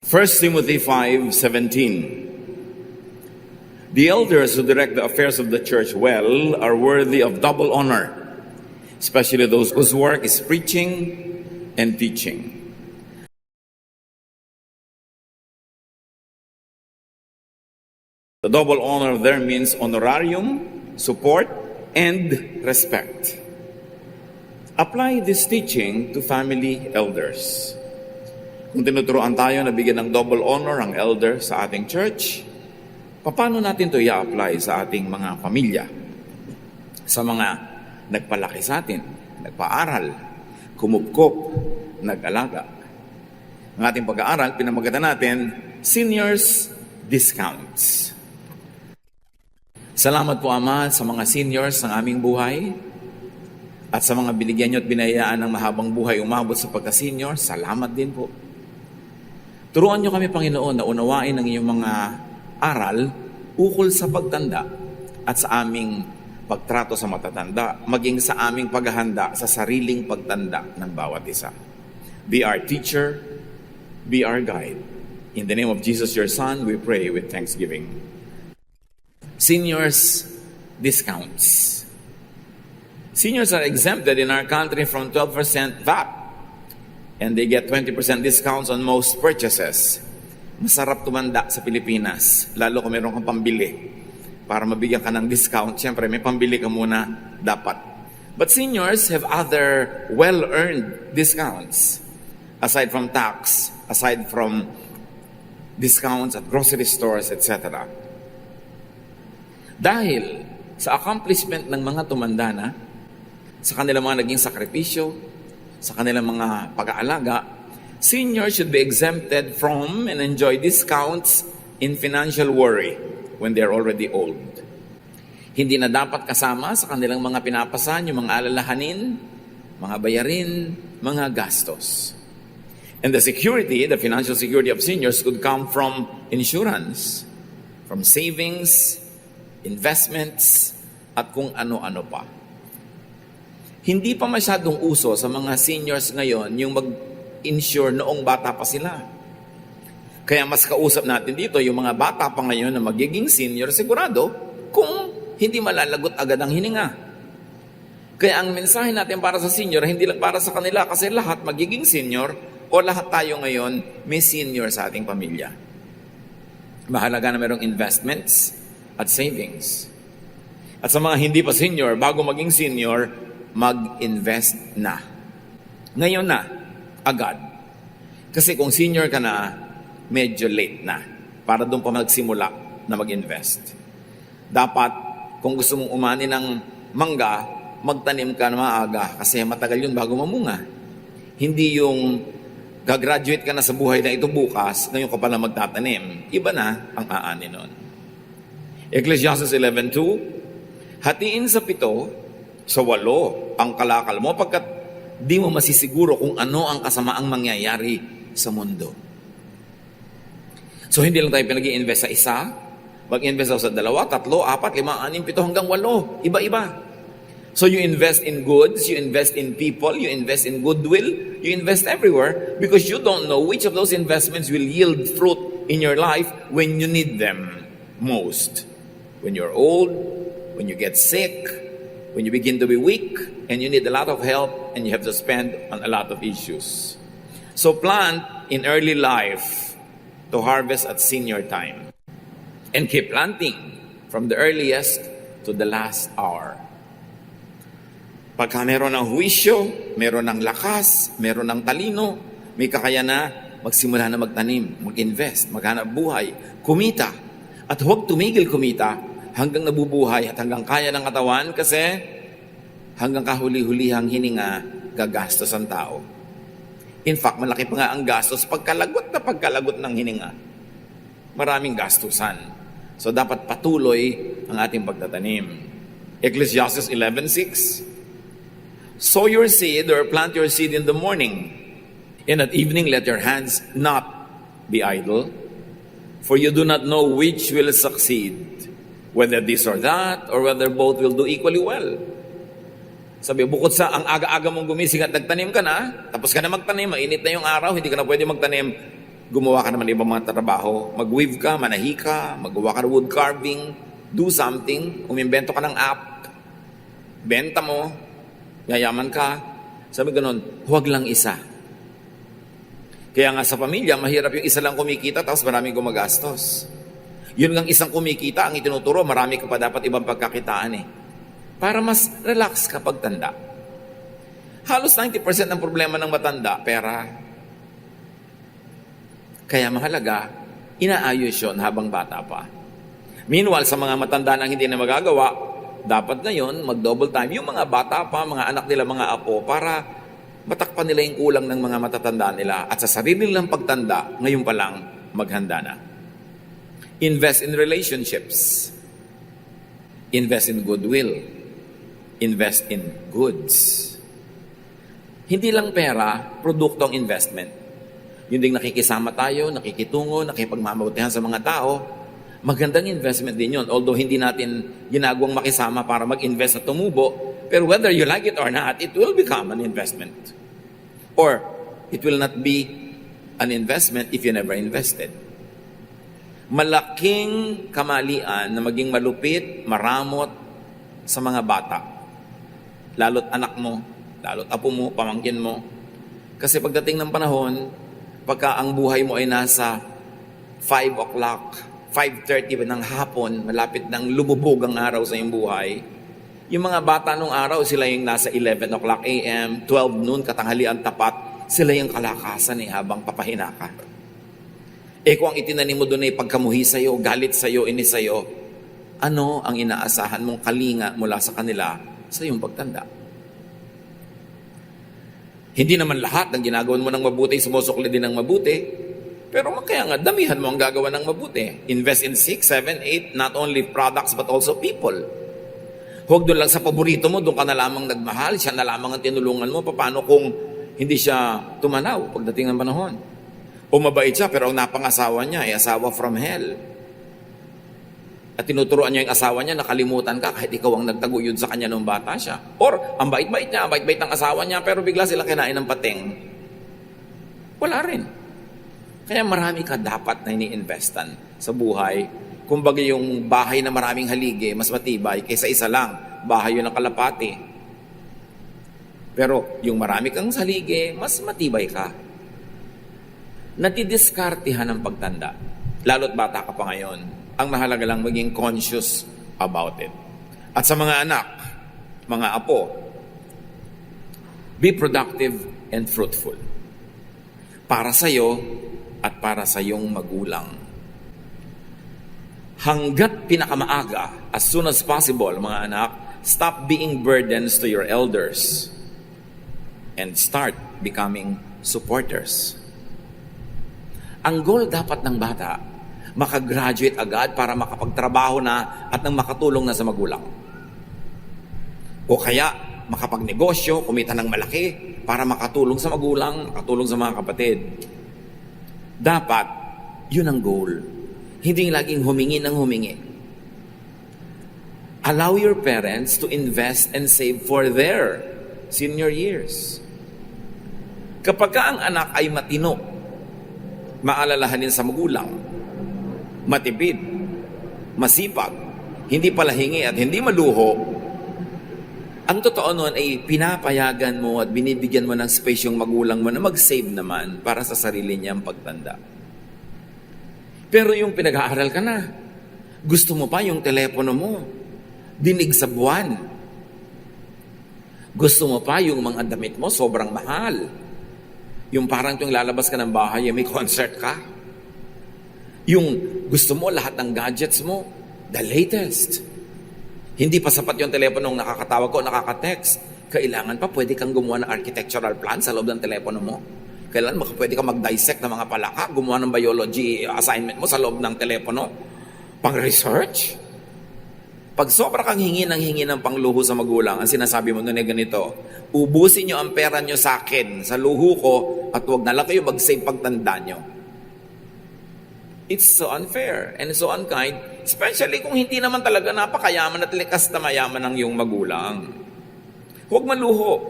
First Timothy 5:17. The elders who direct the affairs of the church well are worthy of double honor, especially those whose work is preaching and teaching. The double honor there means honorarium, support, and respect. Apply this teaching to family elders. Kung tinuturoan tayo na bigyan ng double honor ang elder sa ating church, paano natin ito i-apply sa ating mga pamilya? Sa mga nagpalaki sa atin, nagpaaral, kumupkop, nag-alaga. Ang ating pag-aaral, pinamagatan natin, Seniors Discounts. Salamat po, Ama, sa mga seniors ng aming buhay at sa mga binigyan nyo at binayaan ng mahabang buhay umabot sa pagka-senior. Salamat din po. Turuan nyo kami, Panginoon, na unawain ang iyong mga aral ukol sa pagtanda at sa aming pagtrato sa matatanda, maging sa aming paghahanda sa sariling pagtanda ng bawat isa. Be our teacher, be our guide. In the name of Jesus, your Son, we pray with thanksgiving. Seniors discounts. Seniors are exempted in our country from 12% VAT, and they get 20% discounts on most purchases. Masarap tumanda sa Pilipinas, lalo kung meron kang pambili. Para mabigyan ka ng discount, siyempre may pambili ka muna dapat. But seniors have other well-earned discounts. Aside from tax, aside from discounts at grocery stores, etc. Dahil sa accomplishment ng mga tumanda na, sa kanilang mga naging sakripisyo, sa kanilang mga pag-aalaga, seniors should be exempted from and enjoy discounts in financial worry when they're already old. Hindi na dapat kasama sa kanilang mga pinapasan yung mga alalahanin, mga bayarin, mga gastos. And the financial security of seniors could come from insurance, from savings, investments, at kung ano-ano pa. Hindi pa masyadong uso sa mga seniors ngayon yung mag-insure noong bata pa sila. Kaya mas kausap natin dito yung mga bata pa ngayon na magiging senior sigurado kung hindi malalagot agad ang hininga. Kaya ang mensahe natin para sa senior, hindi lang para sa kanila kasi lahat magiging senior o lahat tayo ngayon may senior sa ating pamilya. Mahalaga na merong investments at savings. At sa mga hindi pa senior, bago maging senior, mag-invest na. Ngayon na, agad. Kasi kung senior ka na, medyo late na para doon pa magsimula na mag-invest. Dapat, kung gusto mong umani ng mangga, magtanim ka na maaga kasi matagal yun bago mamunga. Hindi yung gagraduate ka na sa buhay na ito bukas, ngayon ka pala magtatanim. Iba na ang aani nun. Ecclesiastes 11:2, hatiin sa 7, sa 8 ang kalakal mo pagkat di mo masisiguro kung ano ang kasamaang mangyayari sa mundo. So hindi lang tayo pinag-i-invest sa isa, mag-invest sa 2, 3, 4, 5, 6, 7 hanggang 8. Iba-iba. So you invest in goods, you invest in people, you invest in goodwill, you invest everywhere because you don't know which of those investments will yield fruit in your life when you need them most. When you're old, when you get sick, when you begin to be weak, and you need a lot of help, and you have to spend on a lot of issues. So plant in early life to harvest at senior time. And keep planting from the earliest to the last hour. Pagka meron ng huwisyo, meron ng lakas, meron ng talino, may kakaya na magsimula na magtanim, mag-invest, maghanap buhay, kumita. At huwag tumigil kumita hanggang nabubuhay at hanggang kaya ng katawan kasi hanggang kahuli-hulihang hininga gagastos ang tao. In fact, malaki pa nga ang gastos pagkalagot ng hininga. Maraming gastusan. So dapat patuloy ang ating pagtatanim. Ecclesiastes 11:6, sow your seed or plant your seed in the morning, and at evening let your hands not be idle, for you do not know which will succeed, whether this or that, or whether both will do equally well. Sabi, bukod sa ang aga-aga mong gumising at nagtanim ka na, tapos ka na magtanim, mainit na yung araw, hindi ka na pwede magtanim, gumawa ka naman ibang mga trabaho. Mag-weave ka, manahi ka, magawa ka ng wood carving, do something, umimbento ka ng app, benta mo, yayaman ka. Sabi ganun, huwag lang isa. Kaya nga sa pamilya, mahirap yung isa lang kumikita tapos maraming gumagastos. Yun lang isang kumikita, ang itinuturo, marami ka pa dapat ibang pagkakitaan eh. Para mas relax kapag tanda. Halos 90% ng problema ng matanda, pera. Kaya mahalaga, inaayos yun habang bata pa. Meanwhile, sa mga matanda na hindi na magagawa, dapat ngayon mag-double time yung mga bata pa, mga anak nila, mga apo, para matakpan nila yung kulang ng mga matatanda nila. At sa sarili nilang pagtanda, ngayon pa lang, maghanda na. Invest in relationships. Invest in goodwill. Invest in goods. Hindi lang pera, produkto ang investment. Yung ding nakikisama tayo, nakikitungo, nakipagmamabutihan sa mga tao, magandang investment din yun. Although hindi natin ginagawang makisama para mag-invest na tumubo, pero whether you like it or not, it will become an investment. Or, it will not be an investment if you never invested. Malaking kamalian na maging malupit, maramot sa mga bata. Lalo't anak mo, lalo't apo mo, pamangkin mo. Kasi pagdating ng panahon, pagka ang buhay mo ay nasa 5 o'clock, 5:30 ng hapon, malapit ng lumubog ang araw sa iyong buhay, yung mga bata nung araw, sila yung nasa 11 o'clock a.m., 12 noon, katanghalian tapat, sila yung kalakasan habang papahina ka. Kung ang itinanim mo doon ay pagkamuhi sa'yo, galit sa'yo, inis sa'yo, ano ang inaasahan mong kalinga mula sa kanila sa iyong pagtanda? Hindi naman lahat ng ginagawan mo ng mabuti, sumusukli din ng mabuti. Pero kaya nga, damihan mo ang gagawa ng mabuti. Invest in 6, 7, 8, not only products but also people. Huwag doon lang sa paborito mo, doon ka na lamang nagmahal, siya na lamang ang tinulungan mo. Paano kung hindi siya tumanaw pagdating ng panahon? O mabait siya, pero ang napangasawa niya ay asawa from hell. At tinuturuan niya yung asawa niya, nakalimutan ka kahit ikaw ang nagtaguyod sa kanya nung bata siya. Or, ang bait-bait niya, ang bait-bait ng asawa niya, pero bigla sila kinain ng pating. Wala rin. Kaya marami ka dapat na ini-investan sa buhay. Kumbaga yung bahay na maraming haligi, mas matibay kaysa isa lang, bahay yun ng kalapati. Pero yung marami kang haligi, mas matibay ka. Natidiskartihan ang pagtanda. Lalo't bata ka pa ngayon. Ang mahalaga lang maging conscious about it. At sa mga anak, mga apo, be productive and fruitful. Para sa iyo at para sa iyong magulang. Hanggat pinakamaaga, as soon as possible, mga anak, stop being burdens to your elders and start becoming supporters. Ang goal dapat ng bata, makagraduate agad para makapagtrabaho na at nang makatulong na sa magulang. O kaya, makapagnegosyo, kumita ng malaki para makatulong sa magulang, makatulong sa mga kapatid. Dapat, yun ang goal. Hindi laging humingi ng humingi. Allow your parents to invest and save for their senior years. Kapag ang anak ay matino, maalalahanin sa magulang, matipid, masipag, hindi palahingi at hindi maluho, ang totoo noon ay pinapayagan mo at binibigyan mo ng space yung magulang mo na mag-save naman para sa sarili niyang pagtanda. Pero yung pinag-aaral ka na, gusto mo pa yung telepono mo, dinig sa buwan. Gusto mo pa yung mga damit mo, sobrang mahal. Yung parang yung lalabas ka ng bahay, may concert ka. Yung gusto mo, lahat ng gadgets mo, the latest. Hindi pa sapat yung telepono nakakatawag ko, nakaka-text. Kailangan pa, pwede kang gumawa ng architectural plan sa loob ng telepono mo. Kailangan pwede kang mag-dissect ng mga palaka, gumawa ng biology assignment mo sa loob ng telepono. Pang-research. Pag sobra kang hingi ng pangluho sa magulang, ang sinasabi mo nun ay ganito, ubusin nyo ang pera nyo sa akin, sa luho ko, at huwag na lang kayo mag-save pagtanda nyo. It's so unfair and so unkind, especially kung hindi naman talaga napakayaman at likas na mayaman ng iyong magulang. Huwag maluho.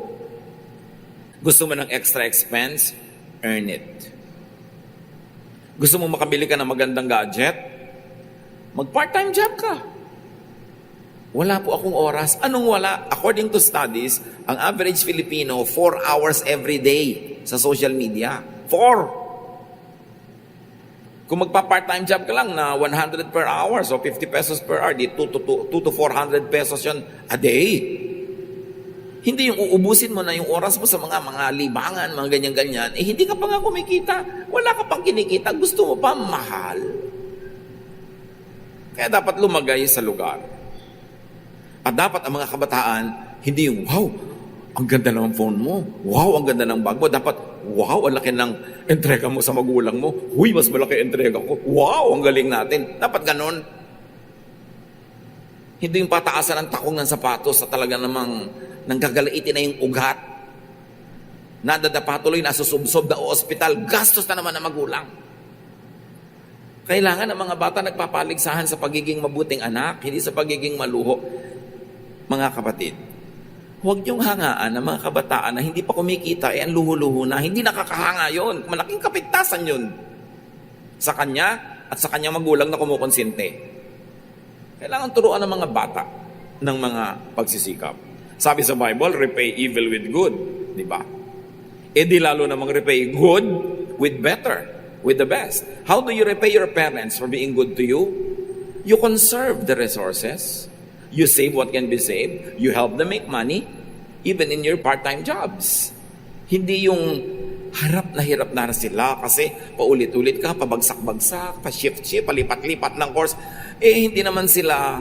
Gusto mo ng extra expense? Earn it. Gusto mo makabili ka ng magandang gadget? Mag-part-time job ka. Wala po akong oras. Anong wala? According to studies, ang average Filipino, 4 hours every day sa social media. 4! Kung magpa-part-time job ka lang na 100 per hour, so 50 pesos per hour, di 2 to 400 pesos yon a day. Hindi yung uubusin mo na yung oras mo sa mga libangan, mga ganyan-ganyan, hindi ka pa nga kumikita. Wala ka pang kinikita. Gusto mo pa mahal. Kaya dapat lumagay sa lugar. At dapat ang mga kabataan, hindi yung, wow, ang ganda ng phone mo. Wow, ang ganda ng bag mo. Dapat, wow, ang laki ng entrega mo sa magulang mo. Huy, mas malaki entrega ko. Wow, ang galing natin. Dapat ganon. Hindi yung pataasan ng takong ng sapatos sa talaga namang nanggagaliitin na yung ugat. Nadadapa tuloy, nasusubsob na ospital. Gastos na naman ng magulang. Kailangan ng mga bata nagpapaligsahan sa pagiging mabuting anak, hindi sa pagiging maluho. Mga kapatid, huwag niyong hangaan ng mga kabataan na hindi pa kumikita, ang luho-luho na, hindi nakakahanga yon. Malaking kapintasan yun sa kanya at sa kanyang magulang na kumukonsinte. Kailangan turuan ng mga bata ng mga pagsisikap. Sabi sa Bible, repay evil with good. Di ba? E di lalo namang repay good with better, with the best. How do you repay your parents for being good to you? You conserve the resources. You save what can be saved. You help them make money, even in your part-time jobs. Hindi yung hirap na sila kasi paulit-ulit ka, pabagsak-bagsak, pa-shift-shift, palipat-lipat ng course. Hindi naman sila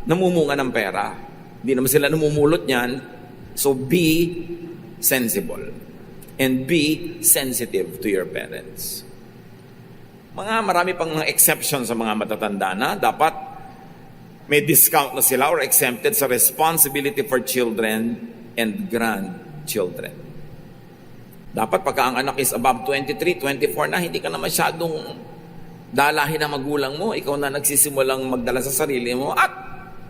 namumunga ng pera. Hindi naman sila namumulot niyan. So be sensible and be sensitive to your parents. Marami pang mga exceptions sa mga matatanda na dapat may discount na sila or exempted sa responsibility for children and grandchildren. Dapat pagka ang anak is above 23, 24 na, hindi ka na masyadong dalahin ng magulang mo. Ikaw na nagsisimulang magdala sa sarili mo at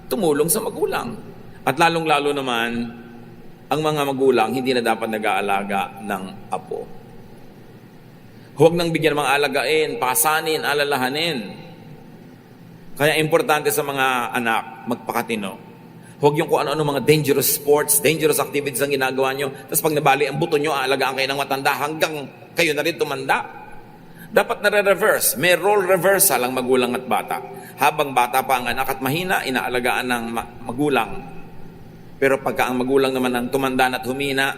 tumulong sa magulang. At lalong-lalo naman, ang mga magulang hindi na dapat nag-aalaga ng apo. Huwag nang bigyan ng mga alagain, pasanin, alalahanin. Kaya importante sa mga anak, magpakatino. Huwag yung kung ano-ano mga dangerous sports, dangerous activities ang ginagawa nyo. Tapos pag nabali ang buto nyo, aalagaan kayo ng matanda hanggang kayo na rin tumanda. Dapat nare-reverse. May role reversal ang magulang at bata. Habang bata pa ang anak at mahina, inaalagaan ng magulang. Pero pagka ang magulang naman ang tumanda at humina,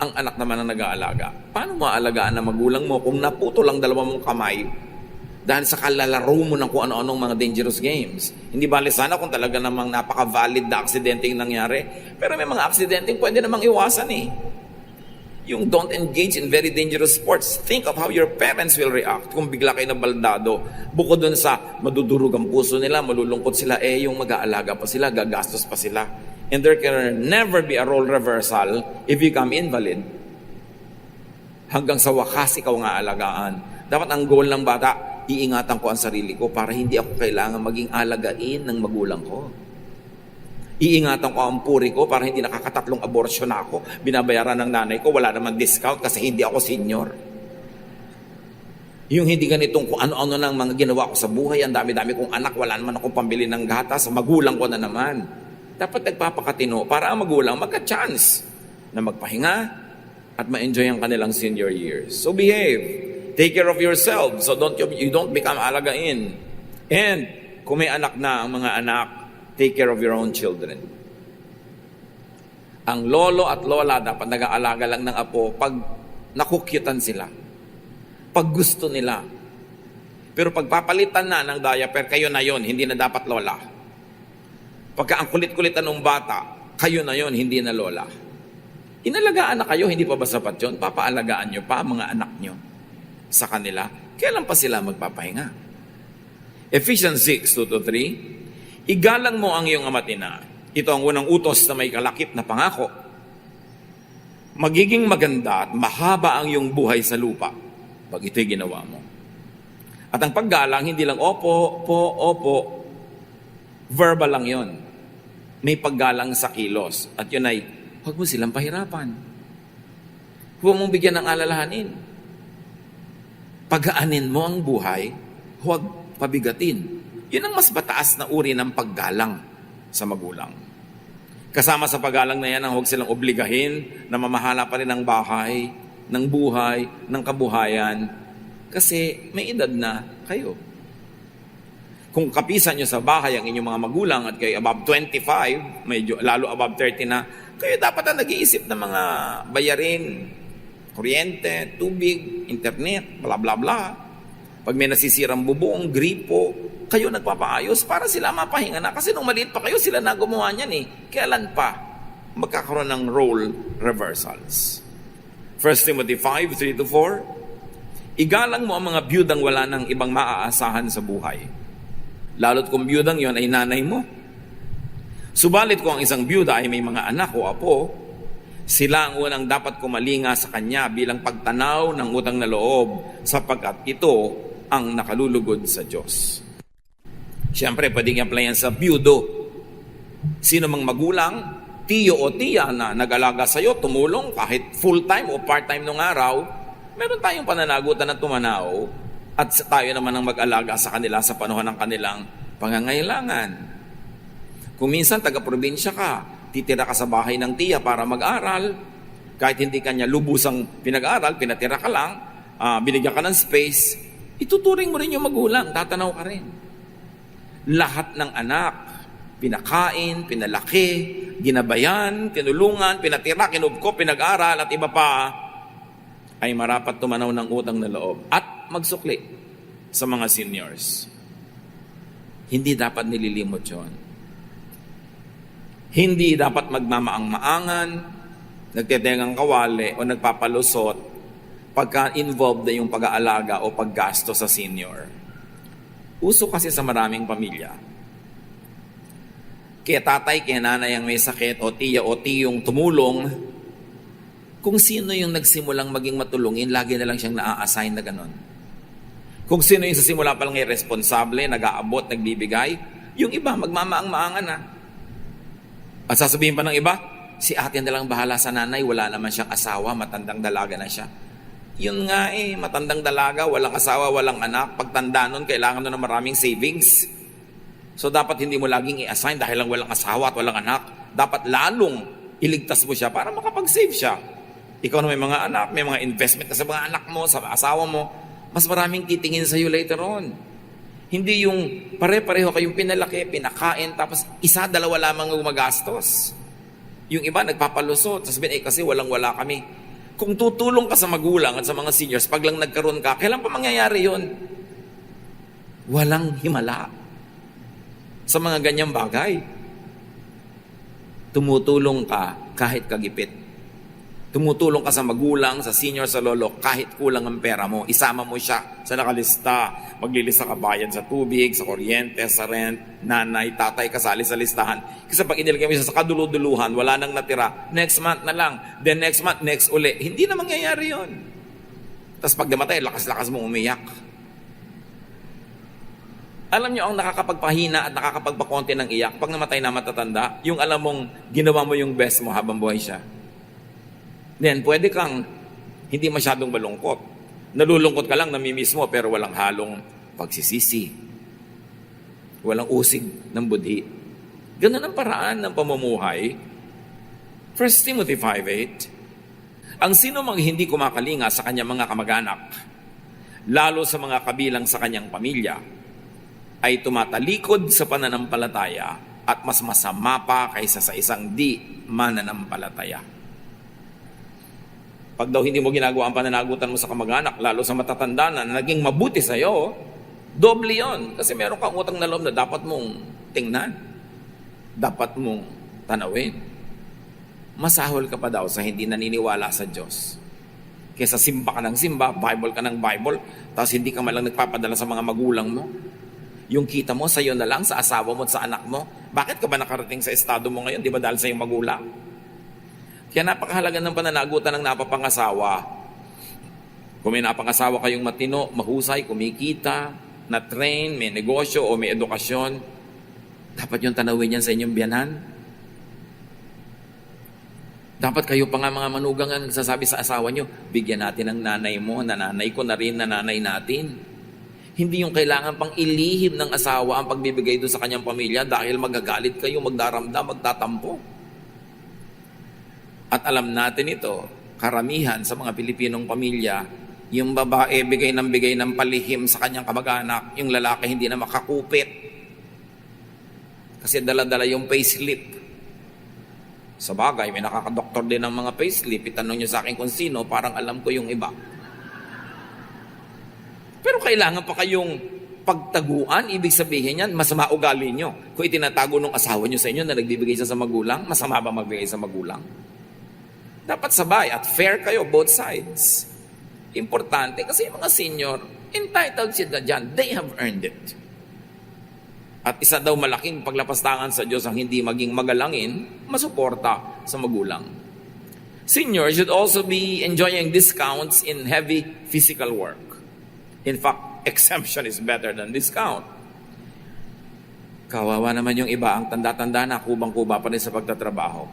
ang anak naman ang nag-aalaga. Paano maaalagaan ng magulang mo kung naputo lang dalawa mong kamay dahil sa kalalaro mo ng kung ano-anong mga dangerous games? Hindi bali sana kung talaga namang napaka-valid na aksidente yung nangyari. Pero may mga aksidente pwede namang iwasan eh. Yung don't engage in very dangerous sports. Think of how your parents will react kung bigla kayo nabaldado. Bukod dun sa madudurog ang puso nila, malulungkot sila, yung mag-aalaga pa sila, gagastos pa sila. And there can never be a role reversal if you become invalid. Hanggang sa wakas ikaw nga alagaan. Dapat ang goal ng bata, iingatan ko ang sarili ko para hindi ako kailangan maging alagain ng magulang ko. Iingatan ko ang puri ko para hindi nakakatatlong abortion na ako. Binabayaran ng nanay ko, wala naman discount kasi hindi ako senior. Yung hindi ganitong kung ano-ano ng mga ginawa ko sa buhay, ang dami-dami kong anak, wala naman akong pambili ng gatas, magulang ko na naman. Dapat nagpapakatino para ang magulang magka-chance na magpahinga at ma-enjoy ang kanilang senior years. So behave. Take care of yourself so you don't become alagain. And kung may anak na ang mga anak, take care of your own children. Ang lolo at lola dapat nag-aalaga lang ng apo pag nakukyutan sila. Pag gusto nila. Pero pagpapalitan na ng diaper, kayo na yon, hindi na dapat lola. Pagka ang kulit-kulitan ng bata, kayo na yon, hindi na lola. Inalagaan na kayo, hindi pa ba sapat yun? Papaalagaan nyo pa mga anak nyo sa kanila. Kailan pa sila magpapahinga? Ephesians 6:2-3, igalang mo ang iyong ama't ina. Ito ang unang utos na may kalakip na pangako. Magiging maganda at mahaba ang iyong buhay sa lupa pag ito'y ginawa mo. At ang paggalang, hindi lang opo, opo, verbal lang yon. May paggalang sa kilos. At yun ay, huwag mo silang pahirapan. Huwag mong bigyan ng alalahanin. Pagaanin mo ang buhay, huwag pabigatin. Yun ang mas mataas na uri ng paggalang sa magulang. Kasama sa paggalang na yan ang huwag silang obligahin na mamahala pa rin ng bahay, ng buhay, ng kabuhayan. Kasi may edad na kayo. Kung kapisan nyo sa bahay ang inyong mga magulang at kayo above 25, medyo lalo above 30 na, kayo dapat na nag-iisip ng mga bayarin, kuryente, tubig, internet, bla bla bla. Pag may nasisirang bubong, gripo, kayo nagpapaayos para sila mapahinga na. Kasi nung maliit pa kayo, sila na gumawa niyan eh. Kailan pa magkakaroon ng role reversals? 1 Timothy 5:3-4, igalang mo ang mga biyudang wala ng ibang maaasahan sa buhay. Lalo't kung biyudang yon ay nanay mo. Subalit kung ang isang biyuda ay may mga anak o apo, sila ang unang dapat kumalinga sa kanya bilang pagtanaw ng utang na loob sapagkat ito ang nakalulugod sa Diyos. Siyempre, pwedeng i-applyan sa biyudo. Sino mang magulang, tiyo o tiya na nag-alaga sa iyo, tumulong kahit full-time o part-time nung araw, meron tayong pananagutan na tumanaw at tayo naman ang mag-alaga sa kanila sa panahon ng kanilang pangangailangan. Kung minsan taga-probinsya ka, titira ka sa bahay ng tiya para mag-aral, kahit hindi kanya lubusang pinag-aral, pinatira ka lang, binigyan ka ng space, ituturing mo rin yung magulang, tatanaw ka rin. Lahat ng anak, pinakain, pinalaki, ginabayan, tinulungan, pinatira, kinubko, pinag-aral at iba pa, ay marapat tumanaw ng utang na loob at magsukli sa mga seniors. Hindi dapat nililimot yun. Hindi dapat magmamaang-maangan, nagtetengang kawali o nagpapalusot pagka involved na yung pag-aalaga o paggasto sa senior. Uso kasi sa maraming pamilya. Kaya tatay, kaya nanay ang may sakit o tiya o tiyong tumulong, kung sino yung nagsimulang maging matulungin, lagi na lang siyang na-assign na ganon. Kung sino yung sa simula pa lang irresponsable, nag-aabot, nagbibigay, yung iba magmamaang-maangan na. At sasabihin pa ng iba, si ate na lang bahala sa nanay, wala naman siyang asawa, matandang dalaga na siya. Yun nga matandang dalaga, walang asawa, walang anak, pagtanda nun, kailangan nun ng maraming savings. So dapat hindi mo laging i-assign dahil lang walang asawa at walang anak. Dapat lalong iligtas mo siya para makapag-save siya. Ikaw na may mga anak, may mga investment na sa mga anak mo, sa asawa mo, mas maraming titingin sa iyo later on. Hindi yung pare-pareho kayong pinalaki, pinakain, tapos isa, dalawa lamang gumagastos. Yung iba nagpapalusot, sasabihin, kasi walang-wala kami. Kung tutulong ka sa magulang at sa mga seniors, pag lang nagkaroon ka, kailan pa mangyayari yun? Walang himala sa mga ganyang bagay. Tumutulong ka kahit kagipit. Tumutulong ka sa magulang, sa senior, sa lolo, kahit kulang ang pera mo. Isama mo siya sa nakalista. Maglilista ka bayad sa tubig, sa kuryente, sa rent, nanay, tatay, kasali sa listahan. Kasi pag inilagay mo siya sa kaduluduluhan, wala nang natira. Next month na lang. Then next month, next uli. Hindi na mangyayari yon. Tapos pag namatay, lakas-lakas mo umiyak. Alam nyo, ang nakakapagpahina at nakakapagpakonti ng iyak, pag namatay na matatanda, yung alam mong ginawa mo yung best mo habang buhay siya. Then, pwede kang hindi masyadong malungkot. Nalulungkot ka lang, namimiss mo, pero walang halong pagsisisi. Walang usig ng budhi. Ganun ang paraan ng pamumuhay. 1 Timothy 5:8, ang sino mang hindi kumakalinga sa kanyang mga kamag-anak, lalo sa mga kabilang sa kanyang pamilya, ay tumatalikod sa pananampalataya at mas masama pa kaysa sa isang di mananampalataya. Pag daw hindi mo ginagawa ang pananagutan mo sa kamag-anak, lalo sa matatanda na naging mabuti sa iyo, doble yon. Kasi meron kang utang na loob na dapat mong tingnan. Dapat mong tanawin. Masahol ka pa daw sa hindi naniniwala sa Diyos. Kesa simba ka ng simba, Bible ka ng Bible, tapos hindi ka malang nagpapadala sa mga magulang mo. Yung kita mo, sa iyo na lang, sa asawa mo at sa anak mo. Bakit ka ba nakarating sa estado mo ngayon? Di ba dahil sa iyong magulang? Kaya napakahalaga ng pananagutan ng napapangasawa. Kung may napangasawa kayong matino, mahusay, kumikita, na-train, may negosyo o may edukasyon, dapat yung tanawin yan sa inyong biyanan. Dapat kayo pa nga mga manugang ang nagsasabi sa asawa nyo, bigyan natin ng nanay mo, nanay ko na rin, nanay natin. Hindi yung kailangan pang ilihim ng asawa ang pagbibigay doon sa kanyang pamilya dahil magagalit kayo, magdaramdam, magtatampo. At alam natin ito, karamihan sa mga Pilipinong pamilya, yung babae bigay ng palihim sa kanyang kamag-anak, yung lalaki hindi na makakupit. Kasi dala-dala yung payslip. Sa bagay, may nakakadoktor din ng mga payslip. Itanong nyo sa akin kung sino, parang alam ko yung iba. Pero kailangan pa kayong pagtaguan, ibig sabihin yan, masama ugali nyo. Kung itinatago ng asawa nyo sa inyo na nagbibigay siya sa magulang, masama ba magbigay sa magulang? Dapat sabay at fair kayo, both sides. Importante kasi yung mga senior, entitled sila dyan. They have earned it. At isa daw malaking paglapastangan sa Diyos ang hindi maging magalangin, masuporta sa magulang. Seniors should also be enjoying discounts in heavy physical work. In fact, exemption is better than discount. Kawawa naman yung iba, ang tanda-tanda na, kubang-kuba pa rin sa pagtatrabaho.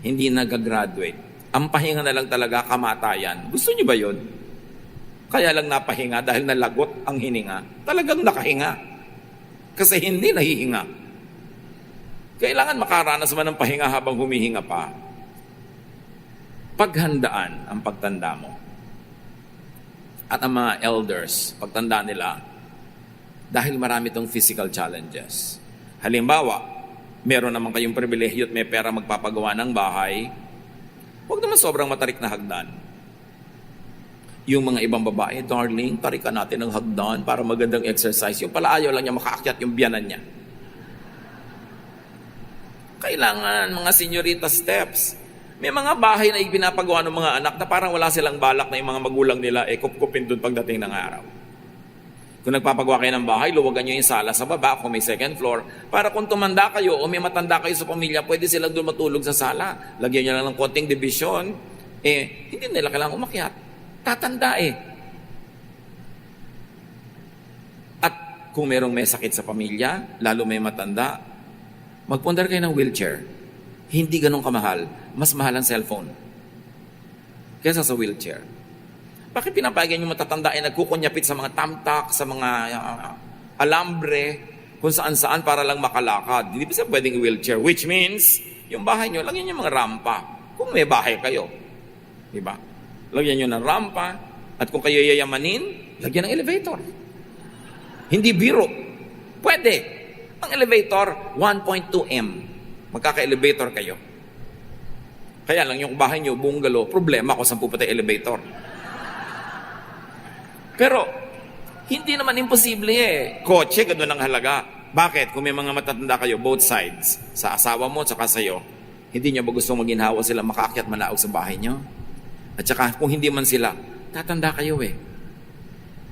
Hindi nag-graduate. Ang pahinga na lang talaga, kamatayan. Gusto niyo ba yun? Kaya lang napahinga dahil nalagot ang hininga. Talagang nakahinga. Kasi hindi nahihinga. Kailangan makaranas man ng pahinga habang humihinga pa. Paghandaan ang pagtanda mo. At ang mga elders, pagtanda nila, dahil marami itong physical challenges. Halimbawa, meron naman kayong pribilehyo at may pera magpapagawa ng bahay, huwag naman sobrang matarik na hagdan. Yung mga ibang babae, darling, tarikan natin ng hagdan para magandang exercise. Yung pala ayaw lang niya makaakyat yung biyanan niya. Kailangan mga senyorita steps. May mga bahay na ipinapagawa ng mga anak na parang wala silang balak na yung mga magulang nila kup-kupin doon pagdating ng araw. Kung nagpapagawa kayo ng bahay, luwagan nyo yung sala sa baba kung may second floor. Para kung tumanda kayo o may matanda kayo sa pamilya, pwede silang doon matulog sa sala. Lagyan nyo lang ng konting division. Hindi nila kailangang umakyat. Tatanda At kung merong may sakit sa pamilya, lalo may matanda, magpundar kayo ng wheelchair. Hindi ganun kamahal. Mas mahal ang cellphone kaysa sa wheelchair. Bakit pinapayagan yung matatanda nagkukunyapit sa mga tamtak, sa mga alambre, kung saan-saan para lang makalakad? Hindi ba siya pwedeng wheelchair? Which means, yung bahay nyo, lagyan nyo mga rampa. Kung may bahay kayo. Diba? Lagyan nyo ng rampa. At kung kayo yayamanin, lagyan ng elevator. Hindi biro. Pwede. Ang elevator, 1.2M. Magkaka-elevator kayo. Kaya lang yung bahay nyo, bungalow, problema kung saan pupatay elevator. Pero, hindi naman imposible Kotse, gano'n ang halaga. Bakit? Kung may mga matatanda kayo, both sides, sa asawa mo at saka sa'yo, hindi nyo ba gustong maginhawa sila makaakyat manaog sa bahay nyo? At saka, kung hindi man sila, tatanda kayo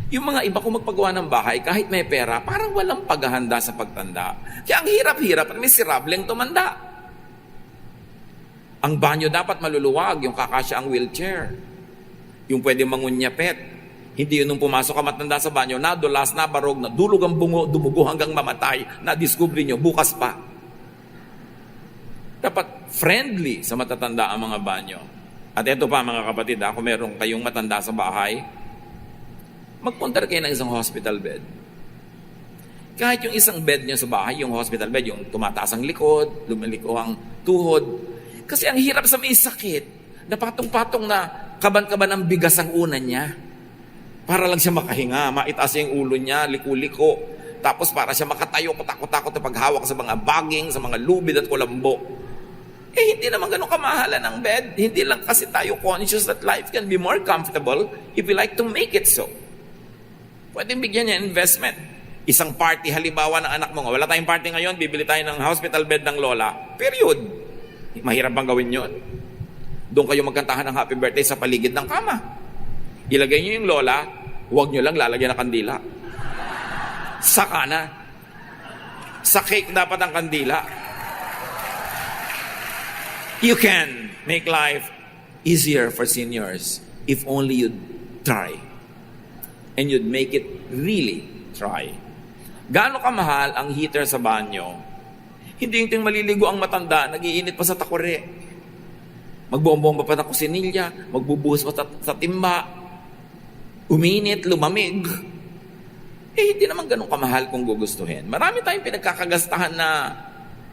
Yung mga iba kung magpagawa ng bahay, kahit may pera, parang walang paghahanda sa pagtanda. Kaya ang hirap-hirap at miserableng tumanda. Ang banyo dapat maluluwag, yung kakasya ang wheelchair. Yung pwede mangunyapet. Hindi yun nung pumasok ka matanda sa banyo, nadulas, nabarog, nadulog ang bungo, dumugo hanggang mamatay, na-discover nyo, bukas pa. Dapat friendly sa matatanda ang mga banyo. At ito pa mga kapatid, kung meron kayong matanda sa bahay, magpunta kayo ng isang hospital bed. Kahit yung isang bed nyo sa bahay, yung hospital bed, yung tumataas ang likod, lumaliko ang tuhod. Kasi ang hirap sa may sakit, na patong-patong na kaban-kaban ang bigas ang unan niya. Para lang siya makahinga, maitaas yung ulo niya, liku-liko. Tapos para siya makatayo, kutakot-takot na paghawak sa mga baging, sa mga lubid at kulambo. Hindi naman ganun kamahalan ang bed. Hindi lang kasi tayo conscious that life can be more comfortable if we like to make it so. Pwedeng bigyan niya investment. Isang party, halimbawa ng anak mo, wala tayong party ngayon, bibili tayo ng hospital bed ng lola. Period. Mahirap bang gawin yun? Doon kayo magkantahan ng happy birthday sa paligid ng kama. Ilagay nyo yung lola, huwag nyo lang lalagyan ng kandila. Saka na. Sa cake dapat ang kandila. You can make life easier for seniors if only you'd try. And you'd make it really try. Gaano kamahal ang heater sa banyo? Hindi yung ting maliligo ang matanda, nagiinit pa sa takore. Magbomba pa na kusinilya, magbubuhos pa sa timba, uminit, lumamig. Hindi naman ganun kamahal kung gugustuhin. Marami tayong pinagkakagastahan na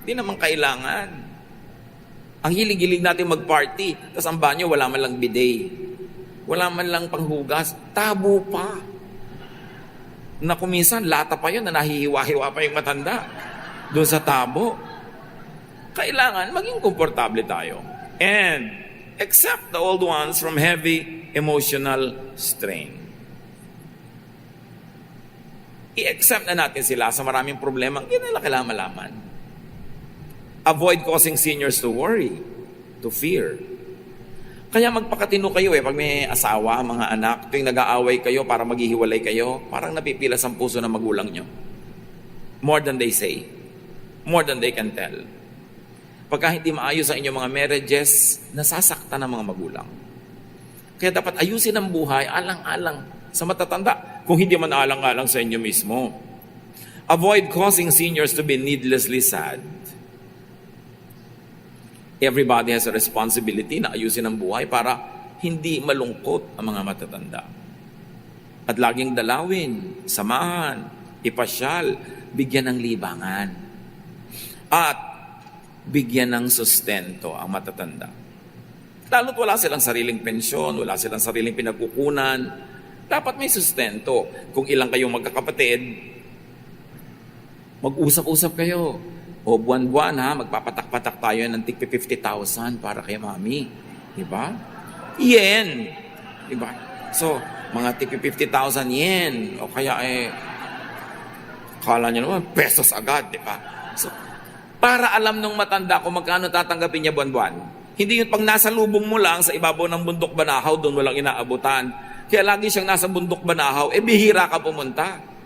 hindi naman kailangan. Ang hilig-hilig natin mag-party, tapos ang banyo wala man lang bidet. Wala man lang panghugas, tabo pa. Na kuminsan, lata pa yun na nahihiwa-hiwa pa yung matanda doon sa tabo. Kailangan maging komportable tayo. And accept the old ones from heavy emotional strain. I-accept na natin sila sa maraming problema. Hindi nila kailangan malaman. Avoid causing seniors to worry, to fear. Kaya magpakatino kayo pag may asawa, mga anak, tuwing nag-aaway kayo para maghihiwalay kayo, parang napipilas ang puso ng magulang nyo. More than they say. More than they can tell. Pagka hindi maayos ang inyong mga marriages, nasasaktan ng mga magulang. Kaya dapat ayusin ang buhay, alang-alang sa matatanda, kung hindi man alang-alang sa inyo mismo. Avoid causing seniors to be needlessly sad. Everybody has a responsibility na ayusin ang buhay para hindi malungkot ang mga matatanda. At laging dalawin, samahan, ipasyal, bigyan ng libangan. At bigyan ng sustento ang matatanda. Lalo't wala silang sariling pensyon, wala silang sariling pinagkukunan, dapat may sustento. Kung ilang kayong magkakapatid, mag-usap-usap kayo. O buwan-buwan magpapatak-patak tayo ng tig 50,000 para kay mami. Diba? Yen. Diba? So, mga tig 50,000 yen. O kaya kala nyo naman, pesos agad. Diba? So, para alam nung matanda kung magkano tatanggapin niya buwan-buwan. Hindi yun pag nasa lubong mo lang sa ibabaw ng bundok Banahaw, doon walang inaabutan. Kaya lagi siyang nasa bundok Banahaw, bihira ka pumunta.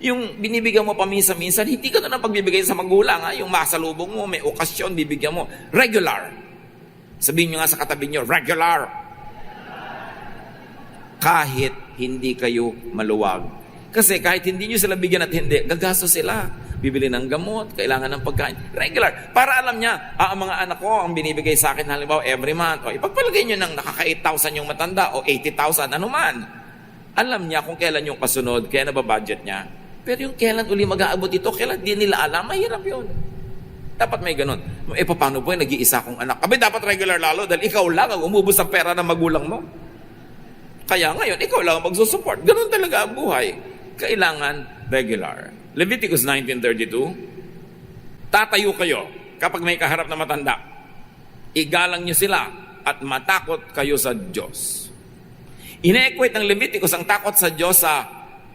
Yung binibigyan mo paminsan-minsan, hindi ka na pagbibigay sa magulang. Yung masalubong mo, may okasyon, bibigyan mo. Regular. Sabihin nyo nga sa katabi nyo, regular. Kahit hindi kayo maluwag. Kasi kahit hindi nyo sila bigyan at hindi, gagasto sila. Bibili ng gamot, kailangan ng pagkain. Regular. Para alam niya, ang mga anak ko, ang binibigay sa akin, halimbawa, every month, ipagpalagay nyo ng nakaka 8,000 yung matanda, o 80,000, anuman. Alam niya kung kailan yung kasunod, kaya nababudget niya. Pero yung kailan uli mag-aabot ito, kailan di nila alam, mahirap yun. Dapat may ganun. Paano po nag-iisa kong anak? Dapat regular lalo dahil ikaw lang ang umubos ng pera ng magulang mo. Kaya ngayon, ikaw lang ang magsusupport. Ganun talaga ang buhay. Kailangan regular. Leviticus 19:32, tatayo kayo kapag may kaharap na matanda. Igalang nyo sila at matakot kayo sa Diyos. Ine-equate ng Leviticus ang takot sa Diyos sa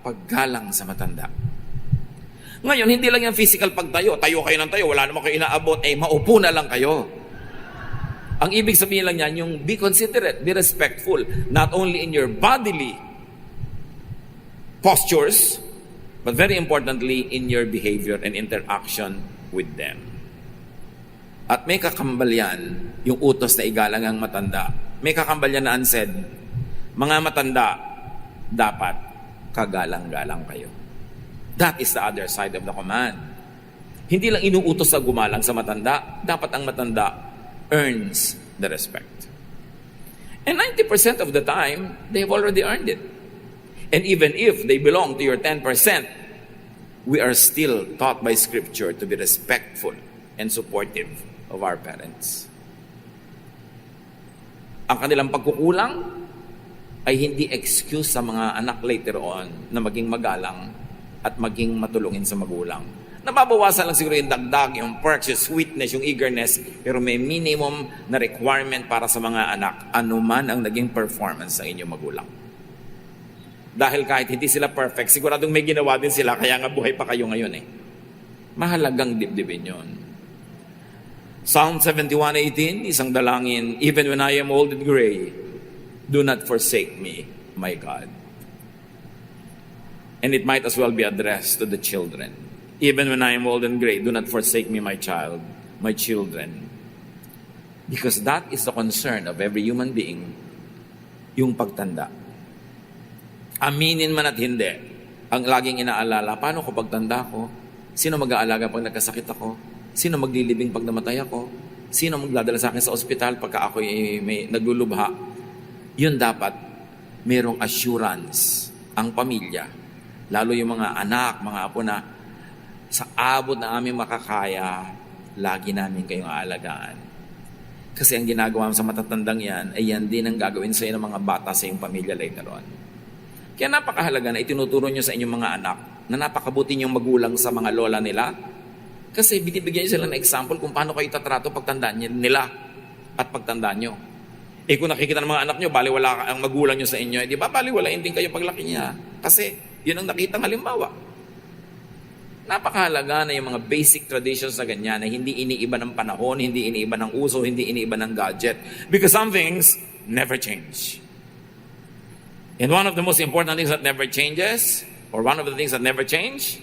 paggalang sa matanda. Ngayon, hindi lang yung physical pagtayo. Tayo kayo ng tayo, wala naman kayo inaabot, maupo na lang kayo. Ang ibig sabihin lang yan, yung be considerate, be respectful, not only in your bodily postures, but very importantly, in your behavior and interaction with them. At may kakambal yan, yung utos na igalang ang matanda. May kakambal yan na unsaid, mga matanda, dapat kagalang-galang kayo. That is the other side of the command. Hindi lang inuutos sa gumalang sa matanda, dapat ang matanda earns the respect. And 90% of the time, they've already earned it. And even if they belong to your 10%, we are still taught by Scripture to be respectful and supportive of our parents. Ang kanilang pagkukulang ay hindi excuse sa mga anak later on na maging magalang at maging matulungin sa magulang. Nababawasan lang siguro yung dagdag, yung perks, yung sweetness, yung eagerness, pero may minimum na requirement para sa mga anak, anuman ang naging performance ng inyong magulang. Dahil kahit hindi sila perfect, siguradong may ginawa din sila, kaya nga buhay pa kayo ngayon Mahalagang dibdibin yun. Psalm 71:18, isang dalangin, even when I am old and gray, do not forsake me, my God. And it might as well be addressed to the children. Even when I am old and gray, do not forsake me, my child, my children. Because that is the concern of every human being, yung pagtanda. Aminin man at hindi, ang laging inaalala, paano ko pagtanda ko? Sino mag-aalaga pag nagkasakit ako? Sino maglilibing pag namatay ako? Sino magdadala sa akin sa ospital pagka ako may naglulubha? Yun dapat, merong assurance ang pamilya, lalo yung mga anak, mga apo na sa abot na aming makakaya, lagi namin kayong aalagaan. Kasi ang ginagawa mo sa matatandang yan, ay yan din ang gagawin sa iyo ng mga bata sa iyong pamilya later on. Kaya napakahalaga na itinuturo nyo sa inyong mga anak na napakabuti niyong magulang sa mga lola nila. Kasi binibigyan nyo sila ng example kung paano kayo tatrato pagtandaan nila at pagtandaan nyo. Kung nakikita ng mga anak nyo, baliwala ang magulang nyo sa inyo, di ba baliwalain din kayo paglaki niya? Kasi yun ang nakitang halimbawa. Napakahalaga na yung mga basic traditions na ganyan na hindi iniiba ng panahon, hindi iniiba ng uso, hindi iniiba ng gadget. Because some things never change. And one of the most important things that never changes, or one of the things that never change,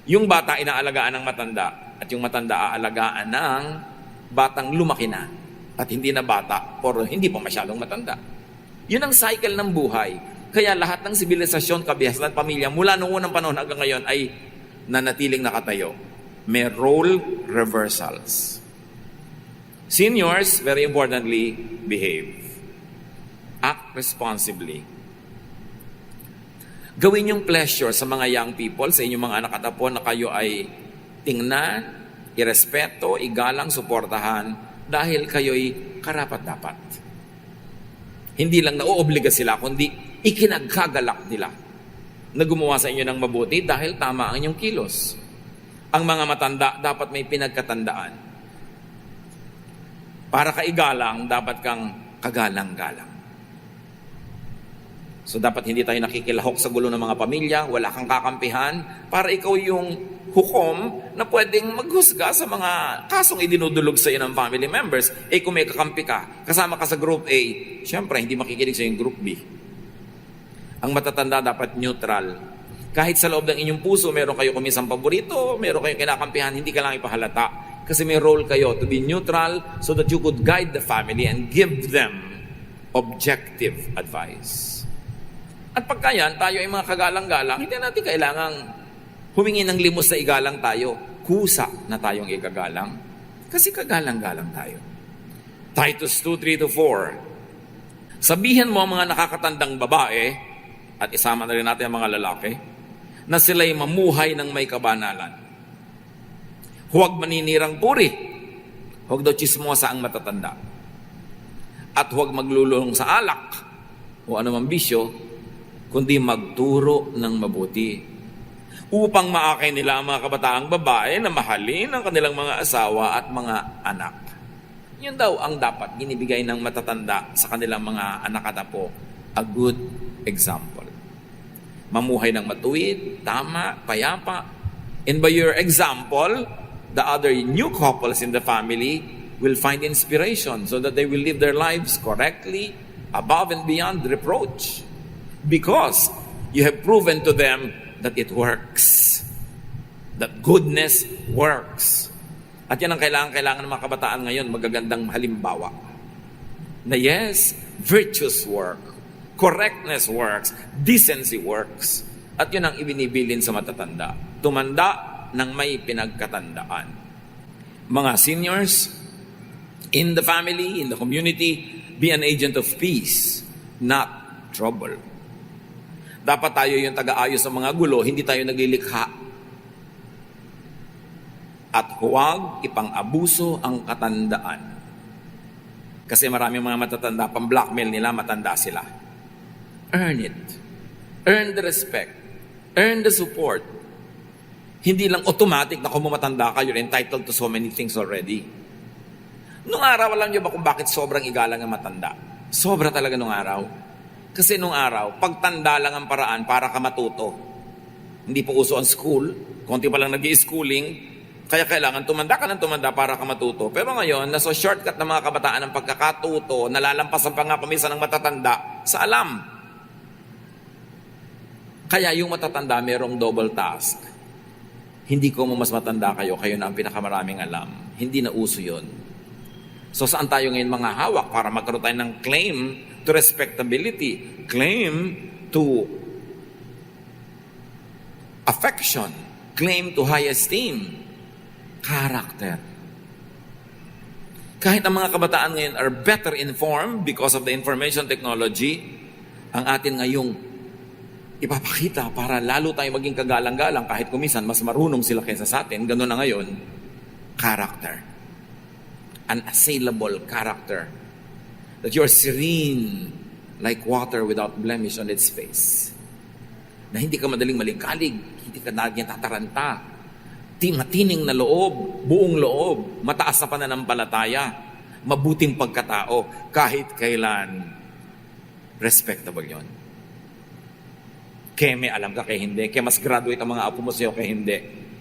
yung bata inaalagaan ng matanda at yung matanda aalagaan ng batang lumaki na at hindi na bata or hindi pa masyadong matanda. Yun ang cycle ng buhay. Kaya lahat ng sibilisasyon, kabihasnan, pamilya, mula noong unang panahon hanggang ngayon ay nanatiling nakatayo. May role reversals. Seniors, very importantly, behave. Act responsibly. Gawin yung pleasure sa mga young people, sa inyong mga anak at apo na kayo ay tingnan, irespeto, igalang, suportahan dahil kayo'y karapat-dapat. Hindi lang nauobliga sila, kundi ikinagkagalak nila na gumawa sa inyo ng mabuti dahil tama ang inyong kilos. Ang mga matanda dapat may pinagkatandaan. Para kaigalang, dapat kang kagalang-galang. So dapat hindi tayo nakikilahok sa gulo ng mga pamilya, wala kang kakampihan, para ikaw yung hukom na pwedeng maghusga sa mga kasong idinudulog sa iyo ng family members. Kung may kakampi ka, kasama ka sa group A, syempre hindi makikinig sa yung group B. Ang matatanda dapat neutral. Kahit sa loob ng inyong puso, meron kayo kumisang paborito, meron kayong kinakampihan, hindi ka lang ipahalata. Kasi may role kayo to be neutral so that you could guide the family and give them objective advice. At pagka yan, tayo ay mga kagalang-galang, hindi natin kailangang humingi ng limos na igalang tayo. Kusa na tayong igagalang. Kasi kagalang-galang tayo. Titus 2:3-4. Sabihin mo ang mga nakakatandang babae, at isama na rin natin ang mga lalaki, na sila'y mamuhay ng may kabanalan. Huwag maninirang puri. Huwag daw chismosa ang matatanda. At huwag maglulong sa alak o anumang bisyo, kundi magturo ng mabuti. Upang maakay nila ang mga kabataang babae na mahalin ang kanilang mga asawa at mga anak. Yun daw ang dapat ginibigay ng matatanda sa kanilang mga anak at apo. A good example. Mamuhay ng matuwid, tama, payapa. And by your example, the other new couples in the family will find inspiration so that they will live their lives correctly, above and beyond reproach. Because you have proven to them that it works. That goodness works. At yan ang kailangan ng mga kabataan ngayon, magagandang halimbawa. Na yes, virtuous work. Correctness works. Decency works. At yun ang ibinibilin sa matatanda. Tumanda ng may pinagkatandaan. Mga seniors, in the family, in the community, be an agent of peace, not trouble. Dapat tayo yung taga-ayos sa mga gulo, hindi tayo naglilikha. At huwag ipang-abuso ang katandaan. Kasi maraming mga matatanda, pang-blackmail nila, matanda sila. Earn it. Earn the respect. Earn the support. Hindi lang automatic na kung matanda ka, you're entitled to so many things already. Nung araw, alam niyo ba kung bakit sobrang igalang ang matanda? Sobra talaga nung araw. Kasi nung araw, pagtanda lang ang paraan para ka matuto. Hindi po uso ang school. Konti pa lang nag-i-schooling. Kaya kailangan tumanda ka ng tumanda para ka matuto. Pero ngayon, nasa shortcut ng mga kabataan ng pagkakatuto, nalalampasan pa nga paminsan ng matatanda sa alam. Kaya yung matatanda, merong double task. Hindi ko mo mas matanda kayo na ang pinakamaraming alam. Hindi na uso yun. So saan tayo ngayon mga hawak para magkaroon tayo ng claim to respectability, claim to affection, claim to high esteem? Character. Kahit ang mga kabataan ngayon are better informed because of the information technology, ang atin ngayong ipapakita para lalo tayo maging kagalang-galang kahit kumisan mas marunong sila kaysa sa atin, gano'n na ngayon, character. An assailable character. That you're serene like water without blemish on its face. Na hindi ka madaling malingkalig, hindi ka laging tataranta. Matining na loob, buong loob, mataas na pananampalataya, mabuting pagkatao, kahit kailan, respectable yon. Kaya may alam ka, kaya hindi. Kaya mas graduate ang mga apo mo sa'yo, kaya hindi.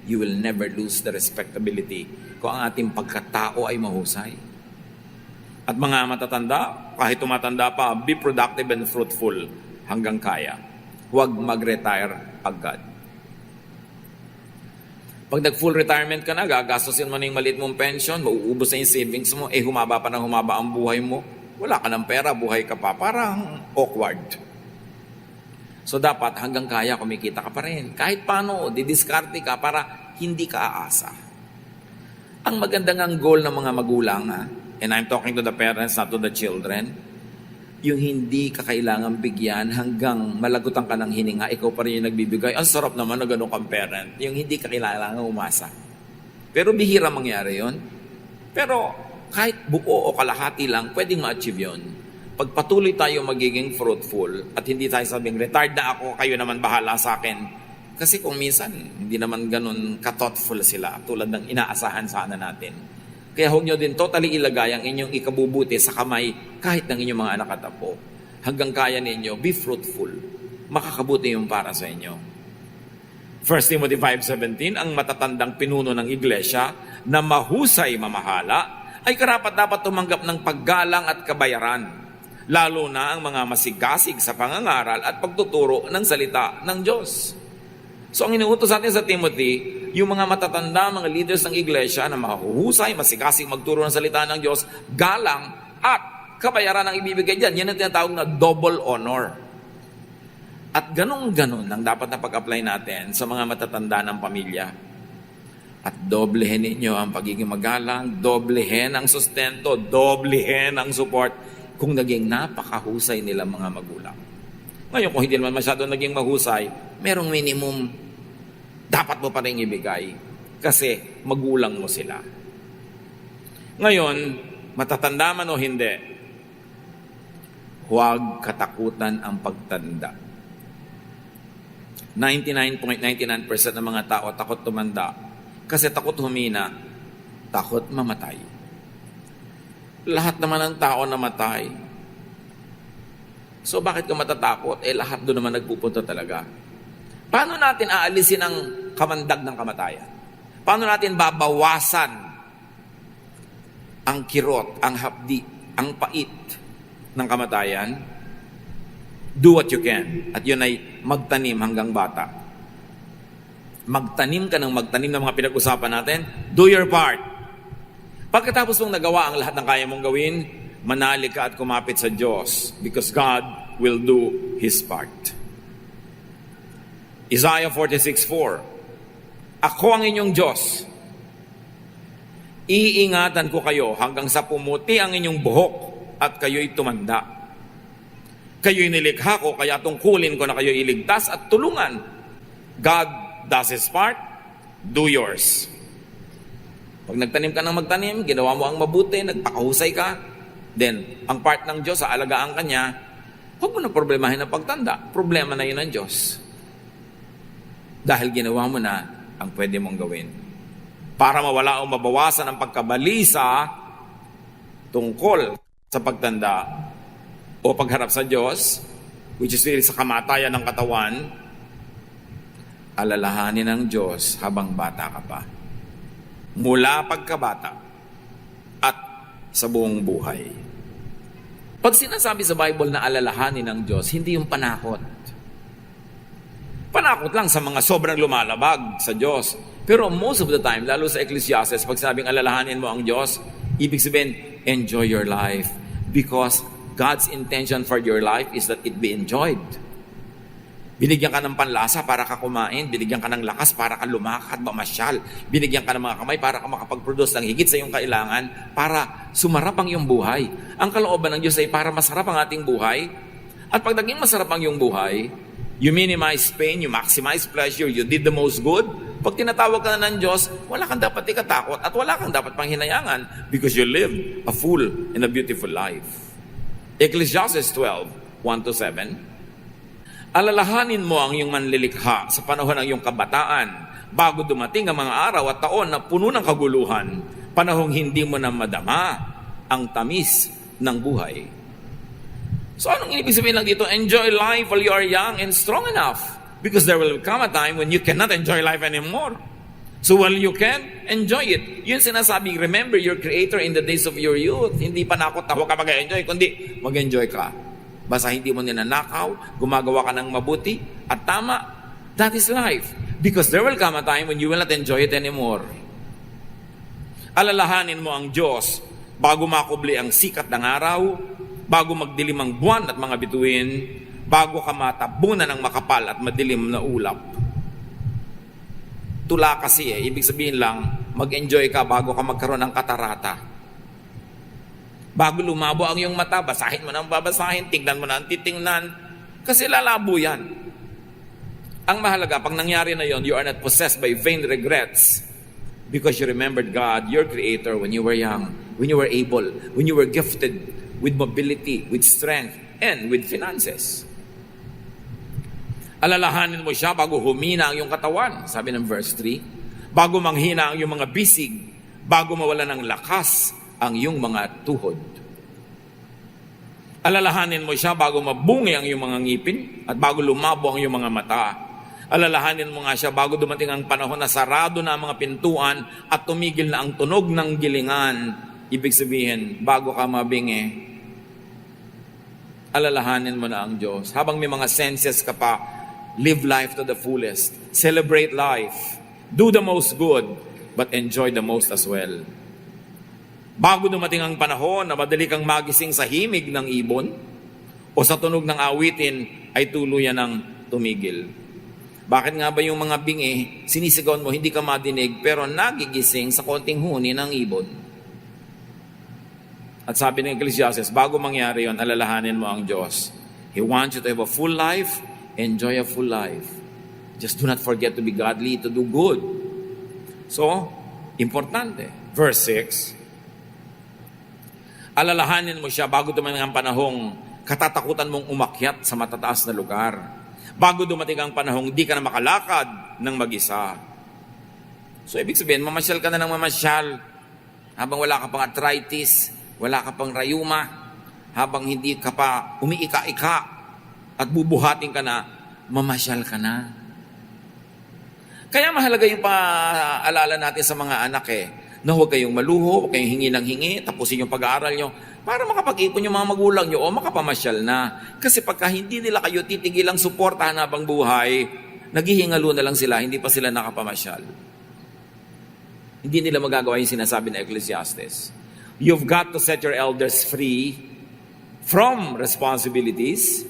You will never lose the respectability kung ang ating pagkatao ay mahusay. At mga matatanda, kahit tumatanda pa, be productive and fruitful hanggang kaya. Huwag mag-retire agad. Pag nag-full retirement ka na, gagastusin mo na yung maliit mong pension, mauubos na yung savings mo, humaba pa ng humaba ang buhay mo, wala ka ng pera, buhay ka pa, parang awkward. So dapat hanggang kaya kumikita ka pa rin. Kahit paano, didiskarte ka para hindi ka aasa. Ang magandang ang goal ng mga magulang, and I'm talking to the parents, not to the children, yung hindi ka kailangan bigyan hanggang malagutan ka ng hininga, ikaw pa rin yung nagbibigay. Ang sarap naman na ganun kang parent. Yung hindi ka kailangan umasa. Pero bihira mangyari yon. Pero kahit buo o kalahati lang, pwedeng ma-achieve yun. Pag patuloy tayo magiging fruitful at hindi tayo sabing, retired na ako, kayo naman bahala sa akin. Kasi kung minsan, hindi naman ganun ka-thoughtful sila tulad ng inaasahan sana natin. Kaya huwag nyo din totally ilagay ang inyong ikabubuti sa kamay kahit ng inyong mga anak at apo. Hanggang kaya ninyo, be fruitful. Makakabuti yung para sa inyo. 1 Timothy 5:17, ang matatandang pinuno ng iglesia na mahusay mamahala ay karapat-dapat tumanggap ng paggalang at kabayaran, lalo na ang mga masigasig sa pangangaral at pagtuturo ng salita ng Diyos. So ang inuutos natin sa Timothy, yung mga matatanda, mga leaders ng iglesia na mahuhusay, masigasig magturo ng salita ng Diyos, galang at kabayaran ang ibibigay dyan. Yan ang tinatawag na double honor. At ganun-ganun ang dapat na pag-apply natin sa mga matatanda ng pamilya. At doblehin ninyo ang pagiging magalang, doblehin ang sustento, doblehin ang support kung naging napakahusay nila mga magulang. Ngayon, kung hindi naman masyado naging mahusay, merong minimum dapat mo pa rin ibigay kasi magulang mo sila. Ngayon, matatanda man o hindi, huwag katakutan ang pagtanda. 99.99% ng mga tao takot tumanda kasi takot humina, takot mamatay. Lahat naman ng tao namatay. So bakit ka matatakot? Lahat doon naman nagpupunta talaga. Paano natin aalisin ang kamandag ng kamatayan? Paano natin babawasan ang kirot, ang hapdi, ang pait ng kamatayan? Do what you can. At yun ay magtanim hanggang bata. Magtanim ka ng magtanim ng mga pinag-usapan natin. Do your part. Pagkatapos mong nagawa ang lahat ng kaya mong gawin, manali ka at kumapit sa Diyos because God will do His part. Isaiah 46:4, ako ang inyong Diyos. Iingatan ko kayo hanggang sa pumuti ang inyong buhok at kayo'y tumanda. Kayo'y nilikha ko, kaya tungkulin ko na kayo'y iligtas at tulungan. God does His part, do yours. Pag nagtanim ka ng magtanim, ginawa mo ang mabuti, nagpakahusay ka, then ang part ng Diyos, aalagaan ka niya, huwag mo na problemahin ang pagtanda. Problema na yun ng Diyos. Dahil ginawa mo na ang pwede mong gawin. Para mawala o mabawasan ang pagkabalisa tungkol sa pagtanda o pagharap sa Diyos, which is really sa kamatayan ng katawan, alalahanin ng Diyos habang bata ka pa. Mula pagkabata at sa buong buhay. Pag sinasabi sa Bible na alalahanin ng Diyos, hindi yung panakot. Panakot lang sa mga sobrang lumalabag sa Diyos. Pero most of the time, lalo sa Ecclesiastes, pag sabing alalahanin mo ang Diyos, ibig sabihin, enjoy your life. Because God's intention for your life is that it be enjoyed. Binigyan ka ng panlasa para ka kumain. Binigyan ka ng lakas para ka lumakad, mamasyal. Binigyan ka ng mga kamay para ka makapag-produce ng higit sa iyong kailangan para sumarap ang iyong buhay. Ang kalooban ng Diyos ay para masarap ang ating buhay. At pag naging masarap ang iyong buhay, you minimize pain, you maximize pleasure, you did the most good. Pag tinatawag ka na ng Diyos, wala kang dapat ikatakot at wala kang dapat panghinayangan because you live a full and a beautiful life. Ecclesiastes 12:1-7. Alalahanin mo ang iyong manlilikha sa panahon ng iyong kabataan bago dumating ang mga araw at taon na puno ng kaguluhan, panahong hindi mo na madama ang tamis ng buhay. So anong ibig sabihin lang dito? Enjoy life while you are young and strong enough because there will come a time when you cannot enjoy life anymore. So while you can, enjoy it. Yun sinasabing, remember your Creator in the days of your youth. Hindi panakot na huwag ka mag-enjoy, kundi mag-enjoy ka. Basta hindi mo ninanakaw, gumagawa ka ng mabuti, at tama, that is life. Because there will come a time when you will not enjoy it anymore. Alalahanin mo ang Diyos bago makubli ang sikat ng araw, bago magdilim ang buwan at mga bituin, bago ka matabunan ng makapal at madilim na ulap. Tula kasi ibig sabihin lang, mag-enjoy ka bago ka magkaroon ng katarata. Bago lumabo ang iyong mata, basahin mo na ang babasahin, tingnan mo na ang titingnan, kasi lalabo yan. Ang mahalaga, pag nangyari na yon, you are not possessed by vain regrets because you remembered God, your Creator, when you were young, when you were able, when you were gifted with mobility, with strength, and with finances. Alalahanin mo siya bago humina ang iyong katawan, sabi ng verse 3, bago manghina ang iyong mga bisig, bago mawala ng lakas ang iyong mga tuhod. Alalahanin mo siya bago mabungi ang iyong mga ngipin at bago lumabo ang iyong mga mata. Alalahanin mo nga siya bago dumating ang panahon na sarado na ang mga pintuan at tumigil na ang tunog ng gilingan. Ibig sabihin, bago ka mabingi, alalahanin mo na ang Diyos. Habang may mga senses ka pa, live life to the fullest. Celebrate life. Do the most good, but enjoy the most as well. Bago dumating ang panahon na madali kang magising sa himig ng ibon o sa tunog ng awitin ay tuluyan ng tumigil. Bakit nga ba yung mga bingi, sinisigawan mo, hindi ka madinig, pero nagigising sa konting huni ng ibon? At sabi ng Ecclesiastes, bago mangyari yon, alalahanin mo ang Diyos. He wants you to have a full life, enjoy a full life. Just do not forget to be godly, to do good. So, importante. Verse 6, alalahanin mo siya bago dumating ang panahong katatakutan mong umakyat sa matataas na lugar. Bago dumating ang panahong di ka na makalakad ng mag-isa. So, ibig sabihin, mamasyal ka na ng mamasyal habang wala ka pang arthritis, wala ka pang rayuma, habang hindi ka pa umiika-ika at bubuhatin ka na, mamasyal ka na. Kaya mahalaga yung paalala natin sa mga anak na huwag kayong maluho, huwag kayong hingi ng hingi, tapusin yung pag-aaral nyo para makapag-ipon yung mga magulang nyo o makapamasyal na. Kasi pagka hindi nila kayo titigilang suportahan habang buhay, naghihingalo na lang sila, hindi pa sila nakapamasyal. Hindi nila magagawa yung sinasabi ng Ecclesiastes. You've got to set your elders free from responsibilities